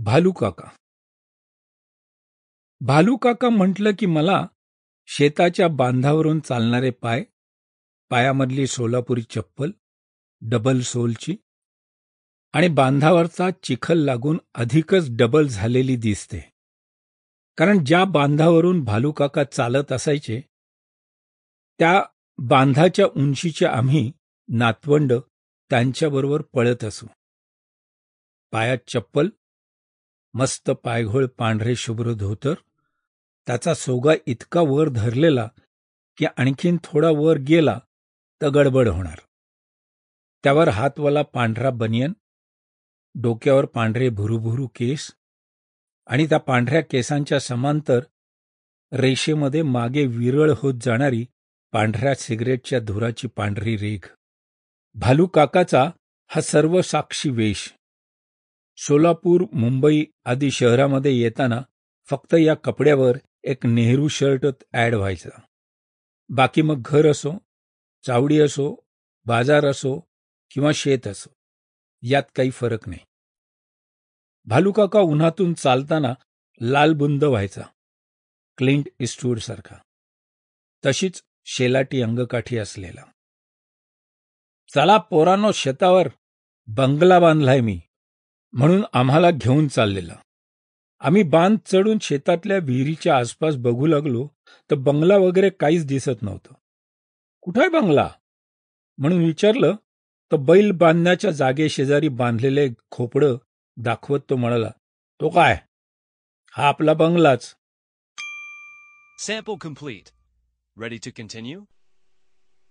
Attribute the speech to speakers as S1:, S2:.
S1: भालूकाका. भालूकाका म्हटलं की मला शेताच्या बांधावरून चालणारे पाय, पायामधली सोलापुरी चप्पल, डबल सोलची आणि बांधावरचा चिखल लागून अधिकच डबल झालेली दिसते. कारण ज्या बांधावरून भालूकाका चालत असायचे, त्या बांधाच्या उंचीचे आम्ही नातवंड त्यांच्याबरोबर पळत असू. पायात चप्पल, मस्त पायघोळ पांढरे शुभ्र धोतर, त्याचा सोगा इतका वर धरलेला की आणखीन थोडा वर गेला तर गडबड होणार. त्यावर हातवाला पांढरा बनियन, डोक्यावर पांढरे भुरूभुरू केस आणि त्या पांढऱ्या केसांच्या समांतर रेषेमध्ये मागे विरळ होत जाणारी पांढऱ्या सिगरेटच्या धुराची पांढरी रेघ. भालूकाकाचा हा सर्वसाक्षी वेश. सोलापूर, मुंबई आदी शहरामध्ये येताना फक्त या कपड्यावर एक नेहरू शर्ट ॲड व्हायचा. बाकी मग घर असो, चावडी असो, बाजार असो किंवा शेत असो, यात काही फरक नाही. भालूकाका उन्हातून चालताना लालबुंद व्हायचा, क्लिंट इस्टवूड सारखा. तशीच शेलाटी अंगकाठी असलेला. चला पोरांनो, शेतावर बंगला बांधलाय मी, म्हणून आम्हाला घेऊन चाललेला. आम्ही बांध चढून शेतातल्या विहिरीच्या आसपास बघू लागलो तर बंगला वगैरे काहीच दिसत नव्हतं. कुठाय बंगला म्हणून विचारलं तर बैल बांधण्याच्या जागेशेजारी बांधलेले खोपडं दाखवत तो म्हणाला, तो काय, हा आपला बंगलाच.
S2: Sample complete. Ready to continue?